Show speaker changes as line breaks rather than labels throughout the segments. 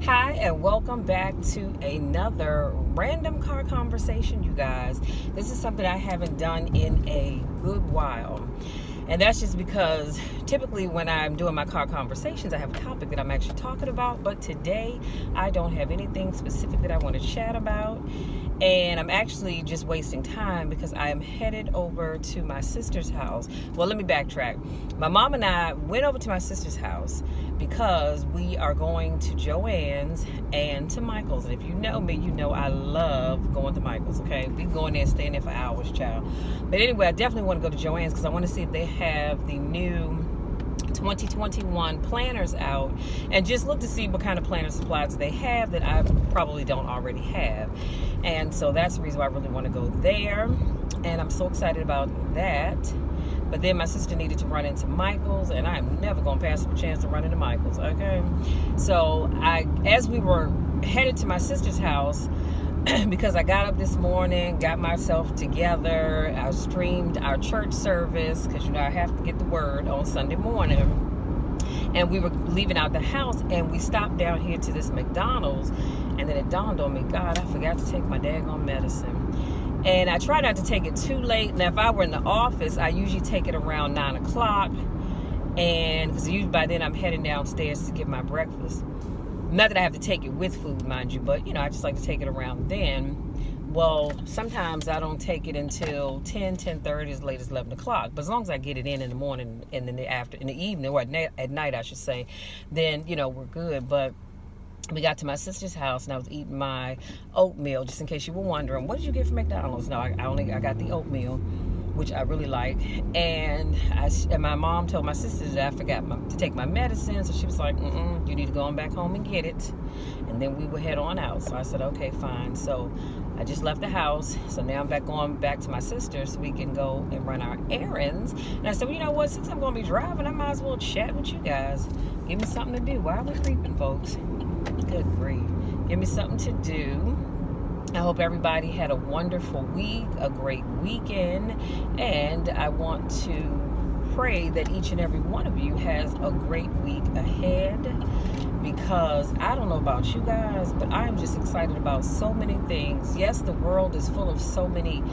Hi, and welcome back to another random car conversation, you guys. This is something I haven't done in a good while. And that's just because typically when I'm doing my car conversations, I have a topic that I'm actually talking about. But today, I don't have anything specific that I want to chat about. And I'm actually just wasting time because I am headed over to my sister's house. Well, let me backtrack. My mom and I went over to my sister's house because we are going to Joann's and to Michael's. And if you know me, you know I love going to Michael's, okay? We can go in there and stay in there for hours, child. But anyway, I definitely want to go to Joann's because I want to see if they have the new 2021 planners out and just look to see what kind of planner supplies they have that I probably don't already have. And so that's the reason why I really want to go there. And I'm so excited about that. But then my sister needed to run into Michael's, and I'm never going to pass up a chance to run into Michael's, okay? So as we were headed to my sister's house, because I got up this morning, got myself together, I streamed our church service, because, I have to get the word on Sunday morning. And we were leaving out the house, and we stopped down here to this McDonald's, and then it dawned on me, God, I forgot to take my daggone medicine. And I try not to take it too late. Now, if I were in the office, I usually take it around 9 o'clock. And because usually by then I'm heading downstairs to get my breakfast. Not that I have to take it with food, mind you, but, I just like to take it around then. Well, sometimes I don't take it until 10:30, as late as 11 o'clock. But as long as I get it in the morning and in the evening, or at night, I should say, then, we're good. But we got to my sister's house, and I was eating my oatmeal. Just in case you were wondering, what did you get from McDonald's? No, I got the oatmeal, which I really like. And my mom told my sister that I forgot to take my medicine, so she was like, you need to go on back home and get it. And then we would head on out. So I said, okay, fine. So I just left the house. So now I'm going back to my sister so we can go and run our errands. And I said, well, you know what? Since I'm going to be driving, I might as well chat with you guys. Give me something to do. Why are we creeping, folks? Good grief. Give me something to do. I hope everybody had a wonderful week, a great weekend, and I want to pray that each and every one of you has a great week ahead, because I don't know about you guys, but I am just excited about so many things. Yes, the world is full of so many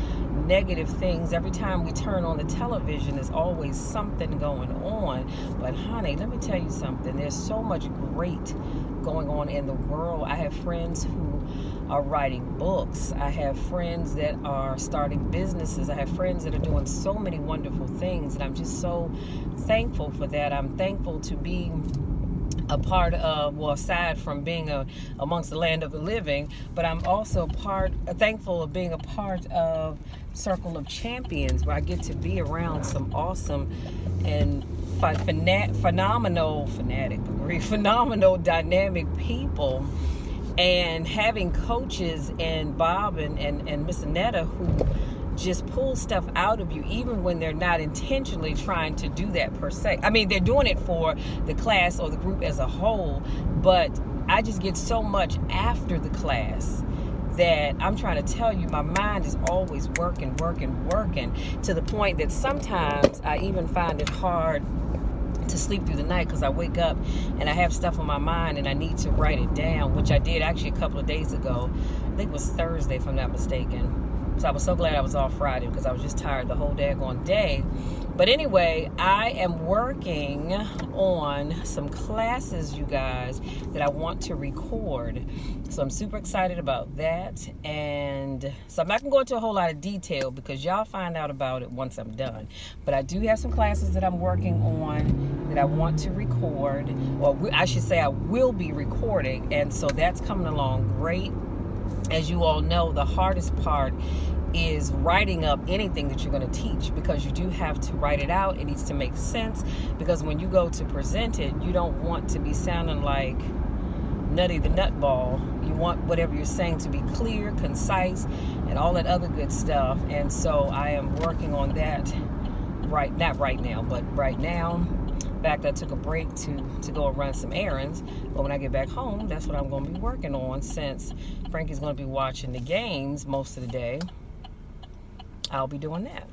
negative things. Every time we turn on the television, there's always something going on. But honey, let me tell you something. There's so much great going on in the world. I have friends who are writing books. I have friends that are starting businesses. I have friends that are doing so many wonderful things, and I'm just so thankful for that. I'm thankful to be a part of, well, aside from being amongst the land of the living, but I'm also thankful of being a part of Circle of Champions, where I get to be around some awesome and phenomenal dynamic people, and having coaches and Bob and Miss Annetta who just pull stuff out of you, even when they're not intentionally trying to do that per se. I mean, they're doing it for the class or the group as a whole, but I just get so much after the class that I'm trying to tell you, my mind is always working, to the point that sometimes I even find it hard to sleep through the night, because I wake up and I have stuff on my mind and I need to write it down, which I did actually a couple of days ago. I think it was Thursday, if I'm not mistaken. So I was so glad I was off Friday, because I was just tired the whole daggone day. But anyway, I am working on some classes, you guys, that I want to record. So I'm super excited about that. And so I'm not going to go into a whole lot of detail, because y'all find out about it once I'm done. But I do have some classes that I'm working on that I want to record, or I should say I will be recording. And so that's coming along great. As you all know, the hardest part is writing up anything that you're going to teach, because you do have to write it out. It needs to make sense, because when you go to present it, you don't want to be sounding like Nutty the Nutball. You want whatever you're saying to be clear, concise, and all that other good stuff. And so I am working on that not right now, but right now. In fact, I took a break to go and run some errands, but when I get back home, that's what I'm going to be working on, since Frankie's going to be watching the games most of the day. I'll be doing that.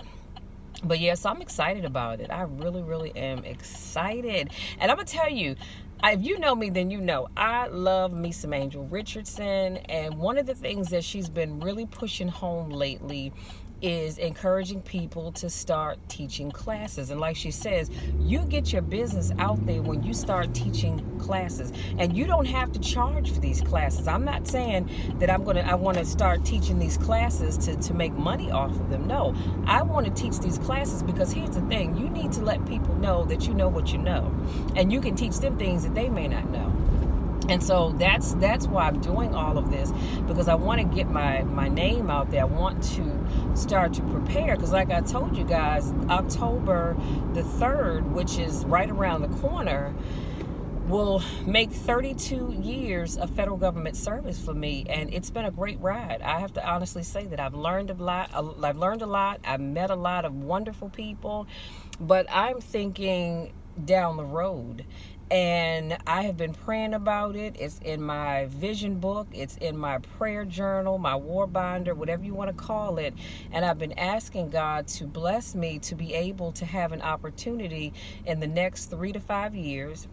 But yes, I'm excited about it. I really, really am excited. And I'm going to tell you, if you know me, then you know I love me some Angel Richardson, and one of the things that she's been really pushing home lately is encouraging people to start teaching classes. And like she says, you get your business out there when you start teaching classes, and you don't have to charge for these classes. I'm not saying that I want to start teaching these classes to make money off of them. No, I want to teach these classes because here's the thing: you need to let people know that you know what you know, and you can teach them things that they may not know. And so that's why I'm doing all of this, because I want to get my name out there. I want to start to prepare, because like I told you guys, October the 3rd, which is right around the corner, will make 32 years of federal government service for me, and it's been a great ride. I have to honestly say that I've learned a lot. I've met a lot of wonderful people, but I'm thinking down the road. And I have been praying about it. It's in my vision book. It's in my prayer journal, my war binder, whatever you want to call it. And I've been asking God to bless me to be able to have an opportunity in the next 3 to 5 years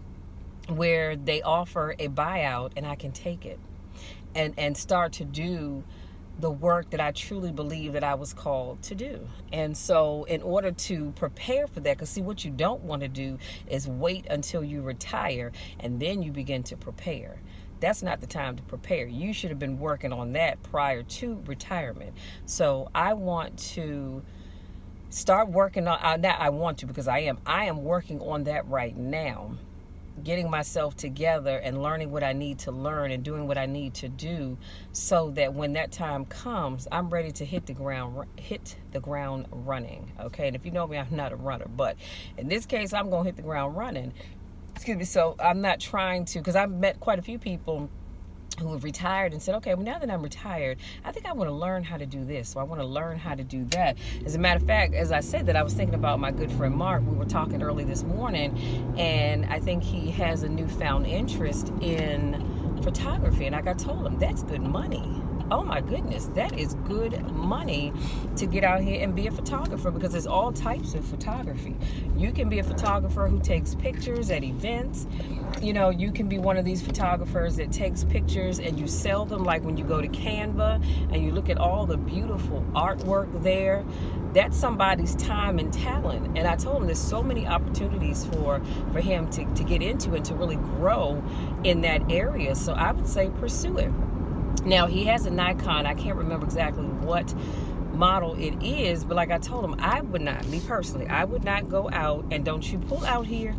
where they offer a buyout and I can take it and start to do the work that I truly believe that I was called to do. And so in order to prepare for that, because see, what you don't want to do is wait until you retire and then you begin to prepare. That's not the time to prepare. You should have been working on that prior to retirement. So I want to start working on that. I want to, because I am working on that right now, getting myself together and learning what I need to learn and doing what I need to do, so that when that time comes, I'm ready to hit the ground running. Okay, and if you know me, I'm not a runner, but in this case, I'm gonna hit the ground running. Excuse me. So I'm not trying to, because I've met quite a few people who have retired and said, okay, well, now that I'm retired, I think I want to learn how to do this. So I want to learn how to do that. As a matter of fact, as I said that, I was thinking about my good friend Mark. We were talking early this morning, and I think he has a newfound interest in photography. And like I told him, that's good money. Oh my goodness, that is good money to get out here and be a photographer, because there's all types of photography. You can be a photographer who takes pictures at events. You know, you can be one of these photographers that takes pictures and you sell them, like when you go to Canva and you look at all the beautiful artwork there. That's somebody's time and talent. And I told him there's so many opportunities for him to get into and to really grow in that area. So I would say pursue it. Now, he has a Nikon. I can't remember exactly what model it is, but like I told him, I would not, me personally, I would not go out, and don't you pull out here.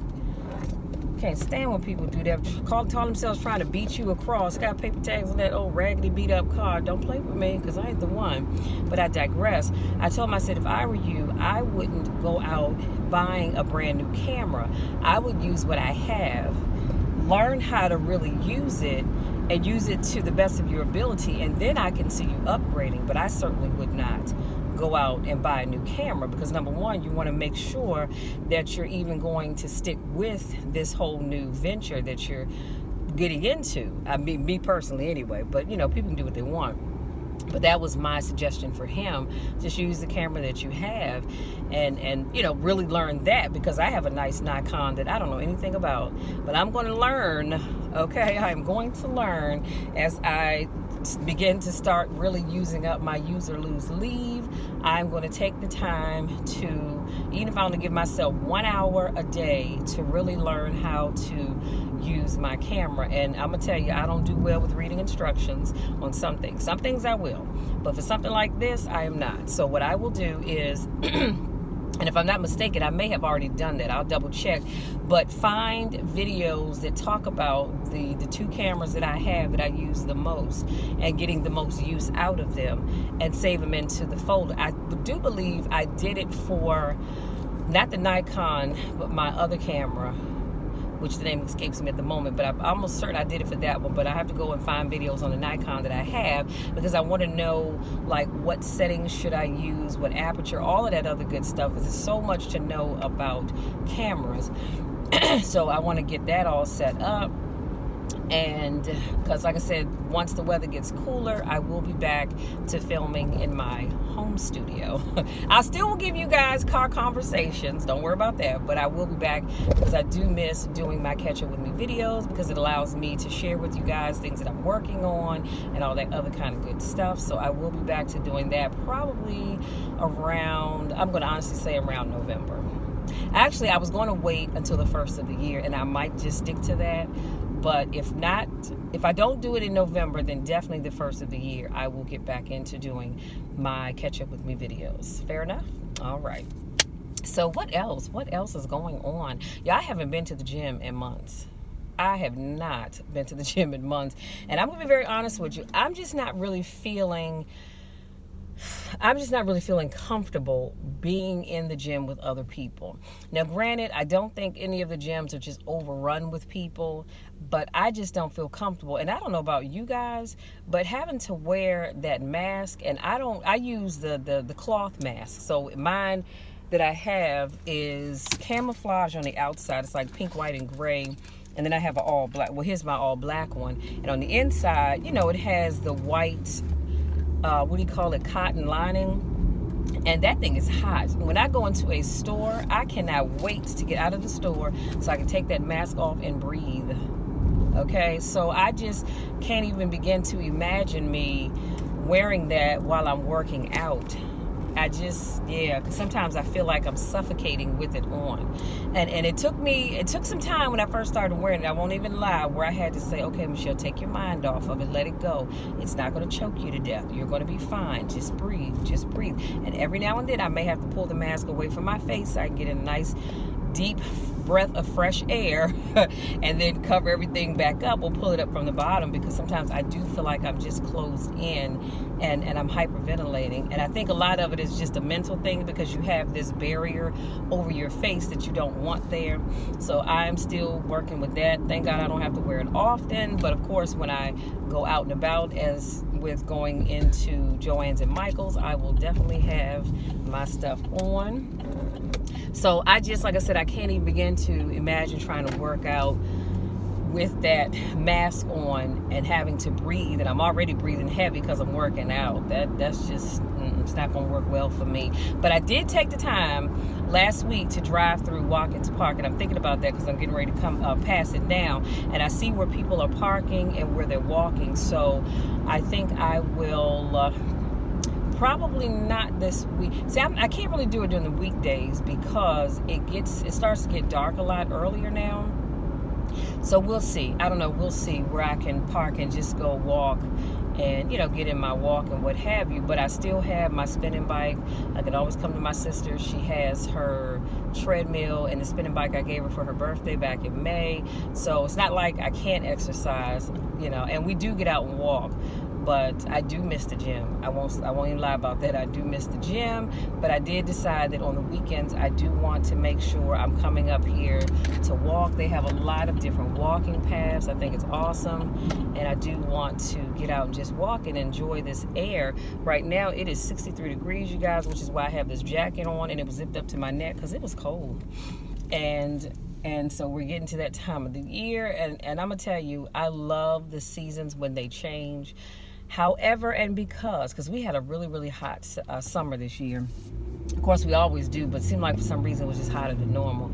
Can't stand when people do that. Call themselves trying to beat you across. Got paper tags on that old raggedy beat up car. Don't play with me, because I ain't the one. But I digress. I told him, I said, if I were you, I wouldn't go out buying a brand new camera. I would use what I have, learn how to really use it, and use it to the best of your ability, and then I can see you upgrading. But I certainly would not go out and buy a new camera, because number one, you want to make sure that you're even going to stick with this whole new venture that you're getting into. I mean, me personally anyway, but you know, people can do what they want. But that was my suggestion for him. Just use the camera that you have and you know, really learn that, because I have a nice Nikon that I don't know anything about, but I'm going to learn. Okay, I'm going to learn as I begin to start really using up my use or lose leave. I'm going to take the time to, even if I only give myself 1 hour a day, to really learn how to use my camera. And I'm gonna tell you, I don't do well with reading instructions on some things. Some things I will, but for something like this, I am not. So what I will do is and if I'm not mistaken, I may have already done that. I'll double check. But find videos that talk about the two cameras that I have that I use the most and getting the most use out of them, and save them into the folder. I do believe I did it for, not the Nikon, but my other camera, which the name escapes me at the moment, but I'm almost certain I did it for that one. But I have to go and find videos on the Nikon that I have, because I want to know, like, what settings should I use, what aperture, all of that other good stuff, because there's so much to know about cameras. So I want to get that all set up. And because, like I said, once the weather gets cooler, I will be back to filming in my home studio. I still will give you guys car conversations, don't worry about that, but I will be back because I do miss doing my Catch Up With Me videos, because it allows me to share with you guys things that I'm working on and all that other kind of good stuff. So I will be back to doing that probably around, I'm going to honestly say around November. Actually, I was going to wait until the first of the year, and I might just stick to that. But if not, if I don't do it in November, then definitely the first of the year, I will get back into doing my Catch Up With Me videos. Fair enough? All right. So what else? What else is going on? Yeah, I haven't been to the gym in months. I have not been to the gym in months. And I'm going to be very honest with you. I'm just not really feeling comfortable being in the gym with other people. Now, granted, I don't think any of the gyms are just overrun with people, but I just don't feel comfortable. And I don't know about you guys, but having to wear that mask, and I use the cloth mask. So mine that I have is camouflage on the outside. It's like pink, white, and gray. And then I have an all black. Well, here's my all black one. And on the inside, it has the white, cotton lining. And that thing is hot. When I go into a store, I cannot wait to get out of the store so I can take that mask off and breathe. Okay, so I just can't even begin to imagine me wearing that while I'm working out. Because sometimes I feel like I'm suffocating with it on. And it took some time when I first started wearing it, I won't even lie, where I had to say, okay, Michelle, take your mind off of it, let it go. It's not going to choke you to death. You're going to be fine. Just breathe. And every now and then I may have to pull the mask away from my face so I can get a nice deep breath of fresh air and then cover everything back up or pull it up from the bottom, because sometimes I do feel like I'm just closed in and I'm hyperventilating. And I think a lot of it is just a mental thing, because you have this barrier over your face that you don't want there. So I'm still working with that. Thank God I don't have to wear it often, but of course when I go out and about, as with going into Joann's and Michael's, I will definitely have my stuff on. So like I said, I can't even begin to imagine trying to work out with that mask on and having to breathe. And I'm already breathing heavy because I'm working out. That's just, it's not going to work well for me. But I did take the time last week to drive through Watkins Park, and I'm thinking about that because I'm getting ready to come pass it down, and I see where people are parking and where they're walking. So I think I will probably not this week. See, I can't really do it during the weekdays because it starts to get dark a lot earlier now. So we'll see. I don't know. We'll see where I can park and just go walk and, get in my walk and what have you. But I still have my spinning bike. I can always come to my sister. She has her treadmill and the spinning bike I gave her for her birthday back in May. So it's not like I can't exercise, and we do get out and walk. But I do miss the gym. I won't even lie about that. I do miss the gym, but I did decide that on the weekends I do want to make sure I'm coming up here to walk. They have a lot of different walking paths. I think it's awesome, and I do want to get out and just walk and enjoy this air. Right now it is 63 degrees, you guys, which is why I have this jacket on, and it was zipped up to my neck because it was cold. And so we're getting to that time of the year, and I'm gonna tell you, I love the seasons when they change. However, and because we had a really, really hot summer this year. Of course, we always do, but it seemed like for some reason it was just hotter than normal.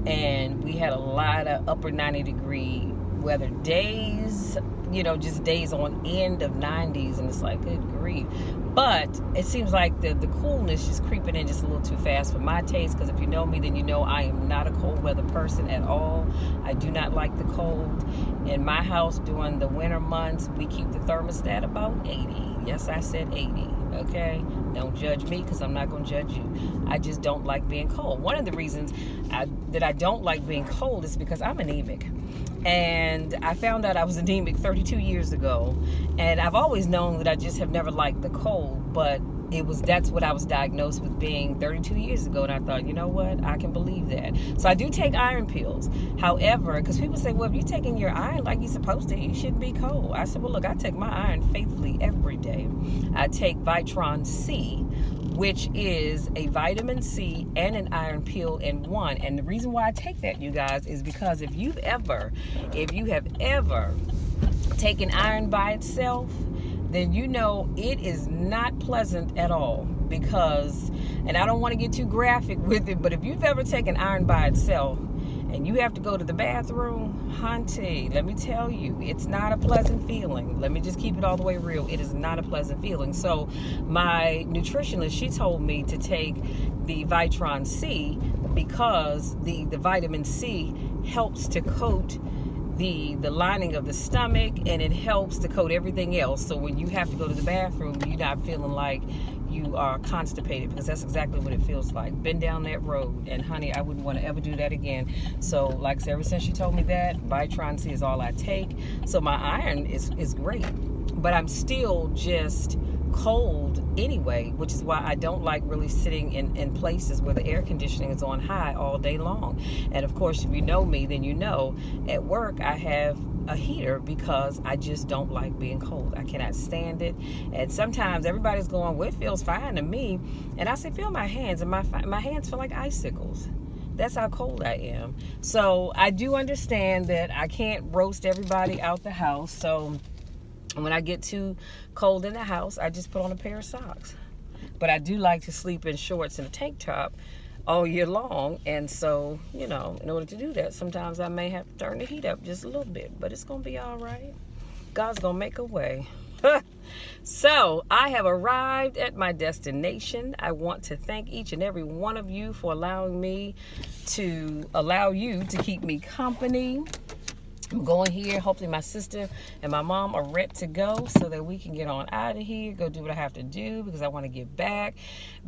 And we had a lot of upper 90-degree weather days, just days on end of 90s, and it's like, good grief. But it seems like the coolness is creeping in just a little too fast for my taste, because if you know me, then you know I am not a cold weather person at all. I do not like the cold. In my house during the winter months, we keep the thermostat about 80. Yes, I said 80, okay? Don't judge me, because I'm not going to judge you. I just don't like being cold. One of the reasons that I don't like being cold is because I'm anemic. And I found out I was anemic 32 years ago. And I've always known that I just have never liked the cold. But that's what I was diagnosed with being 32 years ago. And I thought, you know what, I can believe that. So I do take iron pills. However, because people say, well, if you're taking your iron like you're supposed to, you shouldn't be cold. I said, well, look, I take my iron faithfully every day. I take Vitron C, which is a vitamin C and an iron pill in one. And the reason why I take that, you guys, is because if you have ever taken iron by itself, then you know it is not pleasant at all. Because, and I don't want to get too graphic with it, but if you've ever taken iron by itself and you have to go to the bathroom, hunty, let me tell you, it's not a pleasant feeling. Let me just keep it all the way real. It is not a pleasant feeling. So my nutritionist, she told me to take the Vitron C because the vitamin C helps to coat the lining of the stomach, and it helps to coat everything else. So when you have to go to the bathroom, you're not feeling like you are constipated, because that's exactly what it feels like. Been down that road, and honey, I wouldn't want to ever do that again. So like I said, ever since she told me that, Vitron C is all I take. So my iron is great, but I'm still just cold anyway, which is why I don't like really sitting in places where the air conditioning is on high all day long. And of course, if you know me, then you know at work I have a heater because I just don't like being cold. I cannot stand it. And sometimes everybody's going, well, it feels fine to me. And I say, feel my hands, and my hands feel like icicles. That's how cold I am. So I do understand that I can't roast everybody out the house. So when I get too cold in the house, I just put on a pair of socks. But I do like to sleep in shorts and a tank top all year long. And so, you know, in order to do that, sometimes I may have to turn the heat up just a little bit. But it's going to be all right. God's going to make a way. So I have arrived at my destination. I want to thank each and every one of you for allowing you to keep me company. I'm going here. Hopefully my sister and my mom are ready to go so that we can get on out of here, go do what I have to do, because I want to get back.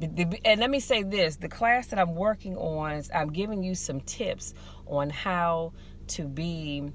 And let me say this, the class that I'm working on is I'm giving you some tips on how to be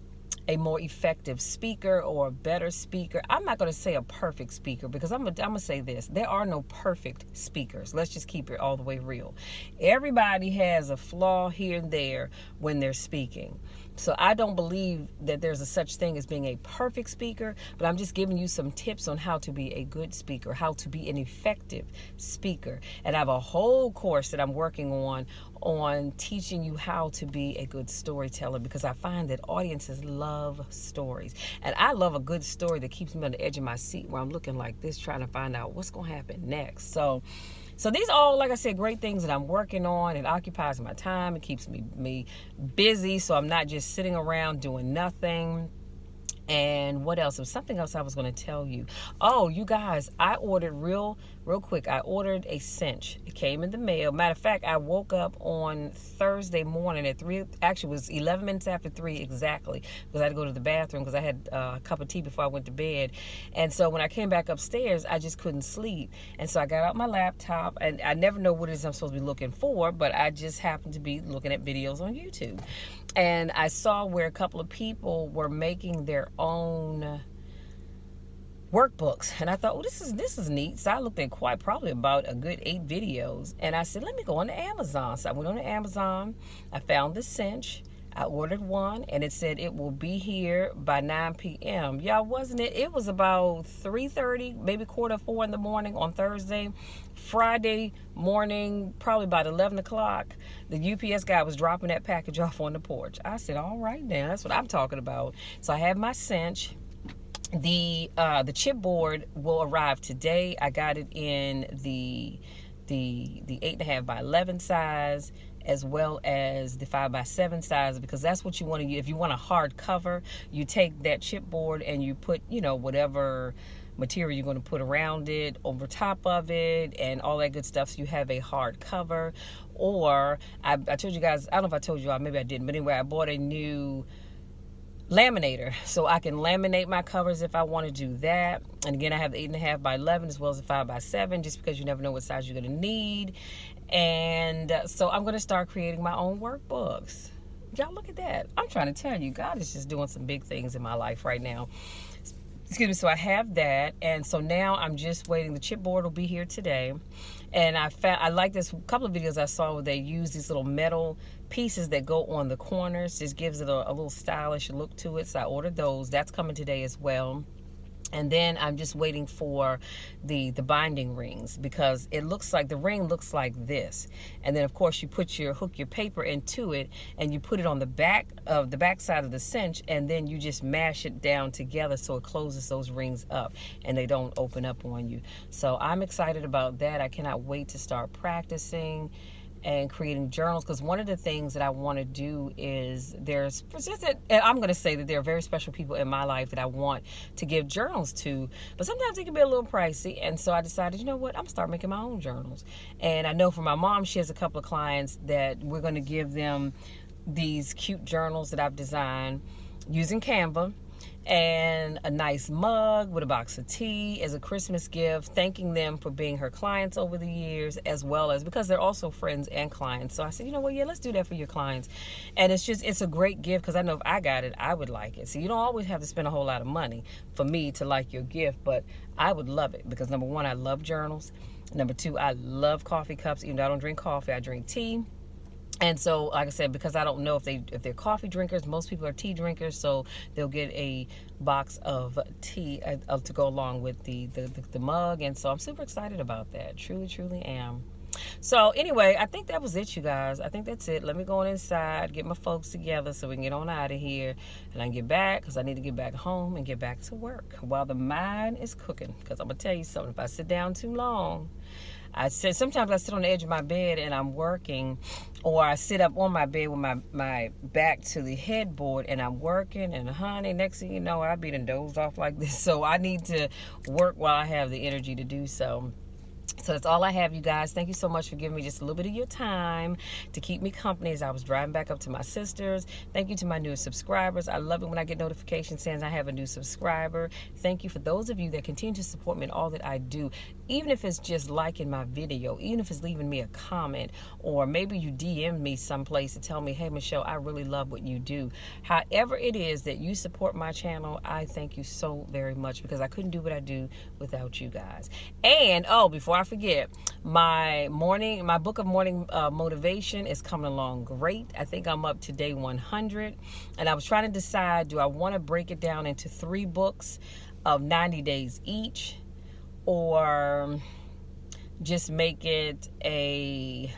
a more effective speaker or a better speaker. I'm not going to say a perfect speaker, because I'm gonna say this. There are no perfect speakers. Let's just keep it all the way real. Everybody has a flaw here and there when they're speaking. So I don't believe that there's a such thing as being a perfect speaker, but I'm just giving you some tips on how to be a good speaker, how to be an effective speaker. And I have a whole course that I'm working on teaching you how to be a good storyteller, because I find that audiences love stories. And I love a good story that keeps me on the edge of my seat where I'm looking like this, trying to find out what's going to happen next. So these are all, like I said, great things that I'm working on. It occupies my time. It keeps me busy, so I'm not just sitting around doing nothing. And what else? There's something else I was going to tell you. Oh, you guys, I ordered real quick. I ordered a cinch. It came in the mail. Matter of fact, I woke up on Thursday morning at 3. Actually, it was 11 minutes after 3 exactly, because I had to go to the bathroom because I had a cup of tea before I went to bed. And so when I came back upstairs, I just couldn't sleep. And so I got out my laptop, and I never know what it is I'm supposed to be looking for, but I just happened to be looking at videos on YouTube. And I saw where a couple of people were making their own workbooks, and I thought, oh, this is neat. So I looked at probably about a good 8 videos, and I said, let me go on to Amazon. So I went on to Amazon. I found the cinch. I ordered one, and it said it will be here by 9 p.m. Y'all, wasn't it? It was about 3:30, maybe 3:45 in the morning on Thursday. Friday morning, probably about 11 o'clock, the UPS guy was dropping that package off on the porch. I said, all right, now that's what I'm talking about. So I have my cinch. The chipboard will arrive today. I got it in the 8.5 by 11 size, as well as the 5 by 7 size, because that's what you want to use. If you want a hard cover, you take that chipboard and you put, whatever material you're going to put around it, over top of it, and all that good stuff, so you have a hard cover. Or I told you guys, I don't know if I told you all, maybe I didn't, but anyway, I bought a new laminator, so I can laminate my covers if I want to do that. And again, I have the 8.5 by 11 as well as the 5 by 7, just because you never know what size you're going to need. And so I'm going to start creating my own workbooks. Y'all, look at that. I'm trying to tell you, God is just doing some big things in my life right now. excuse me, so I have that, and so now I'm just waiting. The chipboard will be here today, and I like this couple of videos I saw where they use these little metal pieces that go on the corners. Just gives it a little stylish look to it, so I ordered those. That's coming today as well. And then I'm just waiting for the binding rings, because it looks like the ring looks like this. And then of course you hook your paper into it, and you put it on the back side of the cinch, and then you just mash it down together so it closes those rings up and they don't open up on you. So I'm excited about that. I cannot wait to start practicing and creating journals, because one of the things that I want to do is I'm going to say that there are very special people in my life that I want to give journals to, but sometimes it can be a little pricey. And so I decided, you know what, I'm going to start making my own journals. And I know for my mom, she has a couple of clients that we're going to give them these cute journals that I've designed using Canva, and a nice mug with a box of tea as a Christmas gift, thanking them for being her clients over the years, as well as because they're also friends and clients. So I said, you know what, yeah, let's do that for your clients. And it's a great gift, because I know if I got it, I would like it. So you don't always have to spend a whole lot of money for me to like your gift, but I would love it, because number one, I love journals. Number two, I love coffee cups. Even though I don't drink coffee, I drink tea. And so, like I said, because I don't know if they're coffee drinkers, most people are tea drinkers, so they'll get a box of tea to go along with the mug. And so I'm super excited about that. Truly, truly am. So anyway, I think that was it, you guys. I think that's it. Let me go on inside, get my folks together so we can get on out of here, and I can get back, because I need to get back home and get back to work while the mind is cooking. Because I'm going to tell you something, if I sit down too long, sometimes I sit on the edge of my bed and I'm working, or I sit up on my bed with my back to the headboard and I'm working, and honey, next thing you know, I'll be dozed off like this. So I need to work while I have the energy to do so. So that's all I have, you guys. Thank you so much for giving me just a little bit of your time to keep me company as I was driving back up to my sister's. Thank you to my newest subscribers. I love it when I get notifications saying I have a new subscriber. Thank you for those of you that continue to support me in all that I do, even if it's just liking my video, even if it's leaving me a comment, or maybe you DM me someplace to tell me, hey, Michelle, I really love what you do. However it is that you support my channel, I thank you so very much, because I couldn't do what I do without you guys. And, oh, before I forget, my book of morning motivation is coming along great. I think I'm up to day 100, and I was trying to decide, do I want to break it down into 3 books of 90 days each, or just make it a,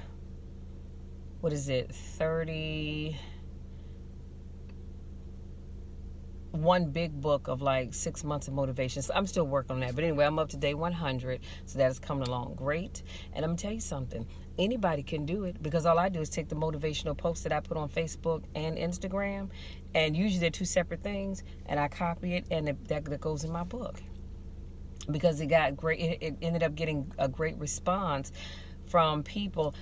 one big book of like 6 months of motivation. So I'm still working on that. But anyway, I'm up to day 100. So that is coming along great. And I'm going to tell you something. Anybody can do it, because all I do is take the motivational posts that I put on Facebook and Instagram, and usually they're 2 separate things, and I copy it, and that goes in my book. Because it ended up getting a great response from people.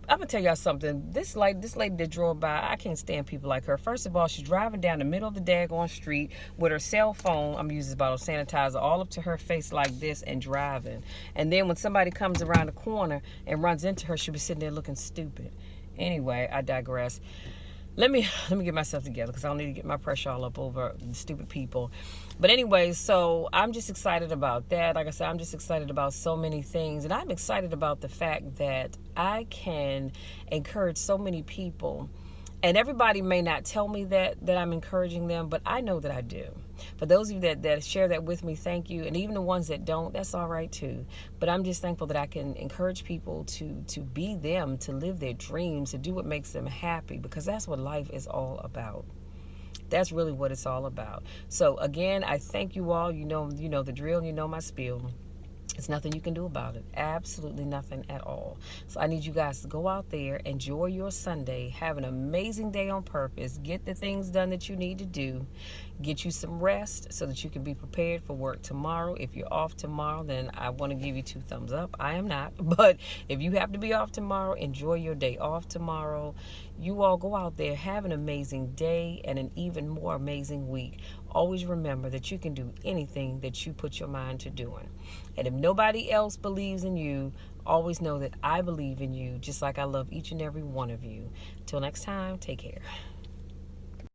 I'm gonna tell y'all something. This lady that drove by, I can't stand people like her. First of all, she's driving down the middle of the daggone street with her cell phone. I'm using this bottle of sanitizer all up to her face like this and driving. And then when somebody comes around the corner and runs into her, she'll be sitting there looking stupid. Anyway, I digress. Let me get myself together, because I don't need to get my pressure all up over stupid people. But anyway, so I'm just excited about that. Like I said, I'm just excited about so many things. And I'm excited about the fact that I can encourage so many people. And everybody may not tell me that I'm encouraging them, but I know that I do. For those of you that share that with me, thank you. And even the ones that don't, that's all right too. But I'm just thankful that I can encourage people to be them, to live their dreams, to do what makes them happy, because that's what life is all about. That's really what it's all about. So again, I thank you all. You know the drill, you know my spiel. There's nothing you can do about it. Absolutely nothing at all. So I need you guys to go out there, enjoy your Sunday, have an amazing day on purpose, get the things done that you need to do, get you some rest so that you can be prepared for work tomorrow. If you're off tomorrow, then I want to give you 2 thumbs up. I am not. But if you have to be off tomorrow, enjoy your day off tomorrow. You all go out there, have an amazing day and an even more amazing week. Always remember that you can do anything that you put your mind to doing. And if nobody else believes in you, always know that I believe in you, just like I love each and every one of you. Till next time, take care.